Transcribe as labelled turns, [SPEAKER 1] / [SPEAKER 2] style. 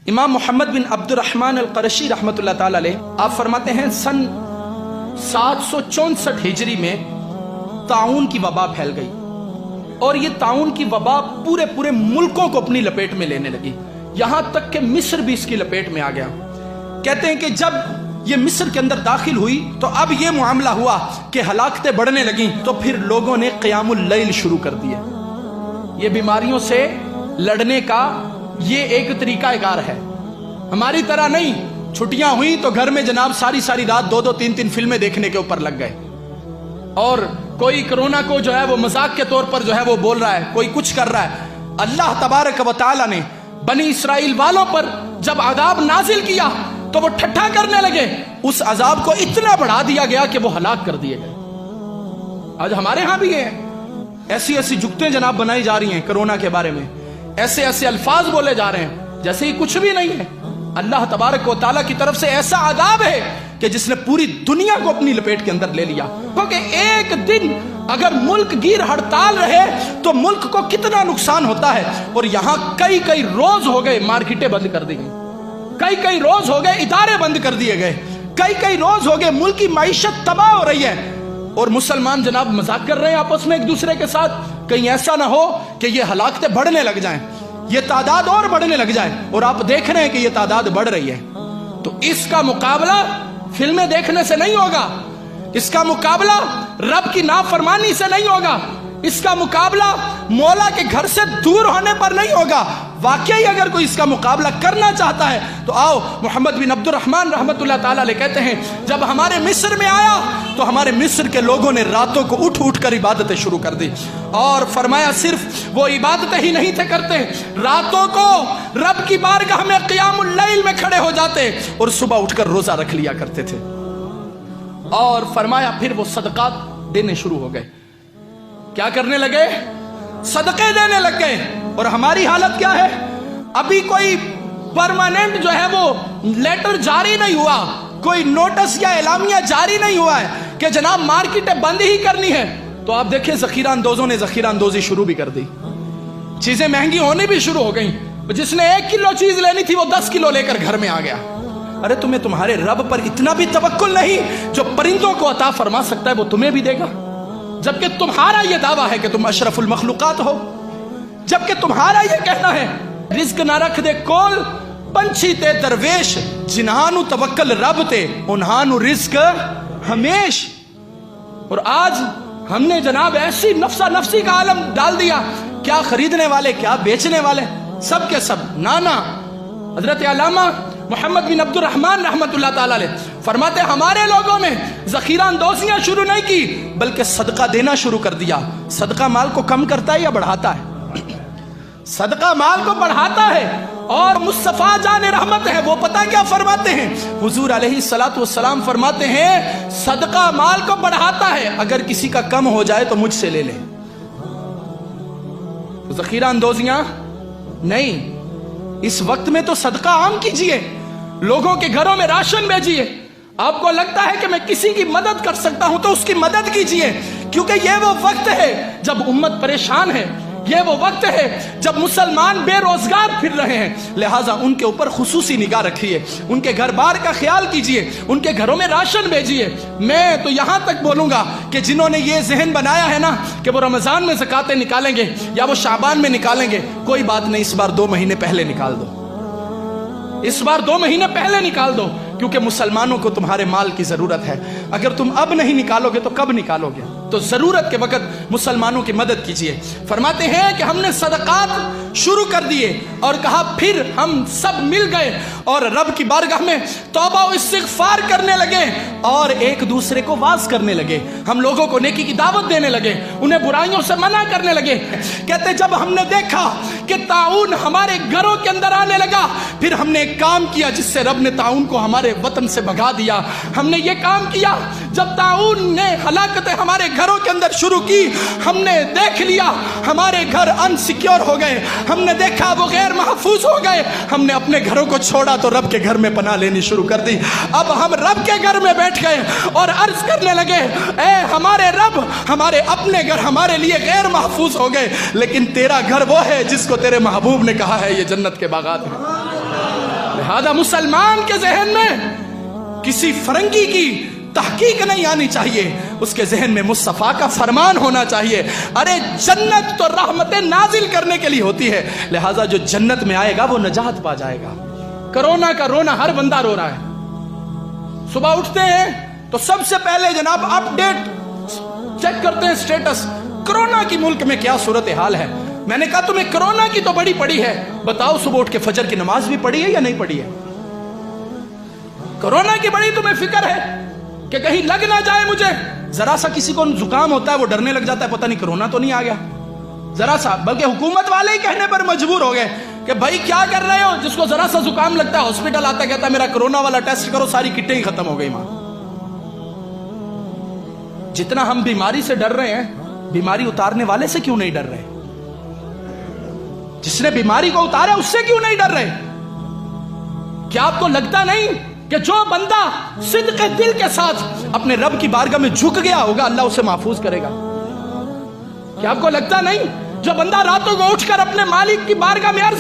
[SPEAKER 1] امام محمد بن عبد الرحمن القرشی رحمۃ اللہ تعالی علیہ آپ فرماتے ہیں سن 764 ہجری میں طاعون کی وبا پھیل گئی اور یہ طاعون کی وبا پورے ملکوں کو اپنی لپیٹ میں لینے لگی، یہاں تک کہ مصر بھی اس کی لپیٹ میں آ گیا۔ کہتے ہیں کہ جب یہ مصر کے اندر داخل ہوئی تو اب یہ معاملہ ہوا کہ ہلاکتیں بڑھنے لگیں، تو پھر لوگوں نے قیام اللیل شروع کر دیے۔ یہ بیماریوں سے لڑنے کا یہ ایک طریقہ کار ہے، ہماری طرح نہیں چھٹیاں ہوئی تو گھر میں جناب ساری رات 2-3 فلمیں دیکھنے کے اوپر لگ گئے، اور کوئی کرونا کو جو ہے وہ مذاق کے طور پر جو ہے وہ بول رہا ہے، کوئی کچھ کر رہا ہے۔ اللہ تبارک و تعالی نے بنی اسرائیل والوں پر جب عذاب نازل کیا تو وہ ٹھٹھا کرنے لگے، اس عذاب کو اتنا بڑھا دیا گیا کہ وہ ہلاک کر دیے گئے۔ آج ہمارے ہاں بھی ہے، ایسی جگتیں جناب بنائی جا رہی ہیں کرونا کے بارے میں، ایسے الفاظ بولے جا رہے ہیں جیسے ہی کچھ بھی نہیں ہے۔ اللہ تبارک و تعالیٰ کی طرف سے ایسا عذاب ہے کہ جس نے پوری دنیا کو اپنی لپیٹ کے اندر لے لیا، کیونکہ ایک دن اگر ملک گیر ہڑتال رہے تو ملک کو کتنا نقصان ہوتا ہے، اور یہاں کئی روز ہو گئے مارکیٹیں بند کر دی گئی، کئی روز ہو گئے ادارے بند کر دیے گئے، کئی روز ہو گئے ملک کی معیشت تباہ ہو رہی ہے، اور مسلمان جناب مذاق کر رہے ہیں آپس میں ایک دوسرے کے ساتھ، کہیں ایسا نہ ہو کہ یہ ہلاکتیں بڑھنے لگ جائیں، یہ تعداد اور بڑھنے لگ جائے، اور آپ دیکھ رہے ہیں کہ یہ تعداد بڑھ رہی ہے۔ تو اس کا مقابلہ فلمیں دیکھنے سے نہیں ہوگا، اس کا مقابلہ رب کی نافرمانی سے نہیں ہوگا، اس کا مقابلہ مولا کے گھر سے دور ہونے پر نہیں ہوگا۔ واقعی اگر کوئی اس کا مقابلہ کرنا چاہتا ہے تو آؤ، محمد بن عبد الرحمن رحمۃ اللہ تعالی علیہ کہتے ہیں جب ہمارے مصر میں آیا تو ہمارے مصر کے لوگوں نے راتوں کو اٹھ کر عبادتیں شروع کر دی، اور فرمایا صرف وہ عبادتیں ہی نہیں تھے کرتے، راتوں کو رب کی بارگاہ میں قیام اللیل میں کھڑے ہو جاتے اور صبح اٹھ کر روزہ رکھ لیا کرتے تھے، اور فرمایا پھر وہ صدقات دینے شروع ہو گئے۔ کیا کرنے لگے؟ صدقے دینے لگ گئے۔ اور ہماری حالت کیا ہے؟ ابھی کوئی پرماننٹ جو ہے وہ لیٹر جاری نہیں ہوا، کوئی نوٹس یا اعلامیہ جاری نہیں ہوا ہے کہ جناب مارکیٹیں بند ہی کرنی ہے، تو آپ دیکھیں ذخیرہ اندوزوں نے ذخیرہ اندوزی شروع بھی کر دی، چیزیں مہنگی ہونے بھی شروع ہو گئیں، جس نے 1 کلو چیز لینی تھی وہ 10 کلو لے کر گھر میں آ گیا۔ ارے تمہیں تمہارے رب پر اتنا بھی توکل نہیں؟ جو پرندوں کو عطا فرما سکتا ہے وہ تمہیں بھی دے گا، جبکہ تمہارا یہ دعویٰ ہے کہ تم اشرف المخلوقات ہو، جبکہ تمہارا یہ کہنا ہے رزق نہ رکھ دے کول پنچھی تے درویش، جنہانو توکل رب تے انہانو رزق ہمیش۔ اور آج ہم نے جناب ایسی نفسا نفسی کا عالم ڈال دیا، کیا خریدنے والے کیا بیچنے والے سب کے سب نانا۔ حضرت علامہ محمد بن عبد الرحمن رحمۃ اللہ تعالی علیہ فرماتے ہمارے لوگوں نے ذخیرہ اندوزیاں شروع نہیں کی بلکہ صدقہ دینا شروع کر دیا۔ صدقہ مال کو کم کرتا ہے یا بڑھاتا ہے؟ صدقہ مال کو بڑھاتا ہے۔ اور مصطفیٰ جان رحمت ہے وہ پتہ کیا فرماتے ہیں؟ حضور علیہ الصلوۃ والسلام فرماتے ہیں صدقہ مال کو بڑھاتا ہے، اگر کسی کا کم ہو جائے تو مجھ سے لے لے۔ ذخیرہ اندوزیاں نہیں، اس وقت میں تو صدقہ عام کیجئے، لوگوں کے گھروں میں راشن بھیجئے۔ آپ کو لگتا ہے کہ میں کسی کی مدد کر سکتا ہوں تو اس کی مدد کیجئے، کیونکہ یہ وہ وقت ہے جب امت پریشان ہے، یہ وہ وقت ہے جب مسلمان بے روزگار پھر رہے ہیں، لہٰذا ان کے اوپر خصوصی نگاہ رکھیے، ان کے گھر بار کا خیال کیجئے، ان کے گھروں میں راشن بھیجئے۔ میں تو یہاں تک بولوں گا کہ جنہوں نے یہ ذہن بنایا ہے نا کہ وہ رمضان میں زکاتیں نکالیں گے یا وہ شعبان میں نکالیں گے، کوئی بات نہیں، اس بار 2 مہینے پہلے نکال دو، اس بار 2 مہینے پہلے نکال دو، کیونکہ مسلمانوں کو تمہارے مال کی ضرورت ہے۔ اگر تم اب نہیں نکالو گے تو کب نکالو گے؟ تو ضرورت کے وقت مسلمانوں کی مدد کیجئے۔ فرماتے ہیں کہ ہم نے صدقات شروع کر دیے اور کہا پھر ہم سب مل گئے اور رب کی بارگاہ میں توبہ و استغفار کرنے لگے اور ایک دوسرے کو واعظ کرنے لگے، ہم لوگوں کو نیکی کی دعوت دینے لگے، انہیں برائیوں سے منع کرنے لگے۔ کہتے جب ہم نے دیکھا کہ طاعون ہمارے گھروں کے اندر آنے لگا، پھر ہم نے ایک کام کیا جس سے رب نے طاعون کو ہمارے وطن سے بھگا دیا۔ ہم نے یہ کام کیا جب طاعون نے ہلاکتیں ہمارے گھروں کے اندر شروع کی، ہم نے دیکھ لیا ہمارے گھر انسیکیور ہو گئے، ہم نے دیکھا وہ غیر محفوظ ہو گئے، ہم نے اپنے گھروں کو چھوڑا تو رب کے گھر میں پناہ لینی شروع کر دی۔ اب ہم رب کے گھر میں بیٹھ گئے اور عرض کرنے لگے اے ہمارے رب، ہمارے اپنے گھر ہمارے لیے غیر محفوظ ہو گئے، لیکن تیرا گھر وہ ہے جس کو تیرے محبوب نے کہا ہے یہ جنت کے باغات ہیں۔ لہذا مسلمان کے ذہن میں کسی فرنگی کی تحقیق نہیں آنی چاہیے، اس کے ذہن میں مصطفیٰ کا فرمان ہونا چاہیے. ارے جنت تو رحمتیں نازل کرنے کے لیے ہوتی ہے، لہٰذا جو جنت میں آئے گا وہ نجات پا جائے گا. کرونا کا رونا ہر بندہ رو رہا ہے. صبح اٹھتے ہیں تو سب سے پہلے جناب اپ ڈیٹ چیک کرتے ہیں سٹیٹس، کرونا کی ملک میں کیا صورتحال ہے. میں نے کہا تمہیں کرونا کی تو بڑی پڑی ہے، بتاؤ صبح اٹھ کے فجر کی نماز بھی پڑھی ہے یا نہیں پڑھی ہے؟ کرونا کی بڑی تمہیں فکر ہے کہ کہیں لگ نہ جائے مجھے. ذرا سا کسی کو زکام ہوتا ہے وہ ڈرنے لگ جاتا ہے، پتہ نہیں کرونا تو نہیں آ گیا ذرا سا. بلکہ حکومت والے ہی کہنے پر مجبور ہو گئے کہ بھائی کیا کر رہے ہو، جس کو ذرا سا زکام لگتا ہے ہاسپٹل آتا ہے، کہتا ہے میرا کرونا والا ٹیسٹ کرو، ساری کٹیں ہی ختم ہو گئی ماں. جتنا ہم بیماری سے ڈر رہے ہیں، بیماری اتارنے والے سے کیوں نہیں ڈر رہے؟ جس نے بیماری کو اتارا اس سے کیوں نہیں ڈر رہے؟ کیا آپ کو لگتا نہیں کہ جو بندہ صدق دل کے ساتھ اپنے رب کی بارگاہ میں جھک گیا ہوگا اللہ اسے محفوظ کرے گا؟ کیا آپ کو لگتا نہیں جو بندہ راتوں کو اٹھ کر اپنے مالک کی بارگاہ میں عرض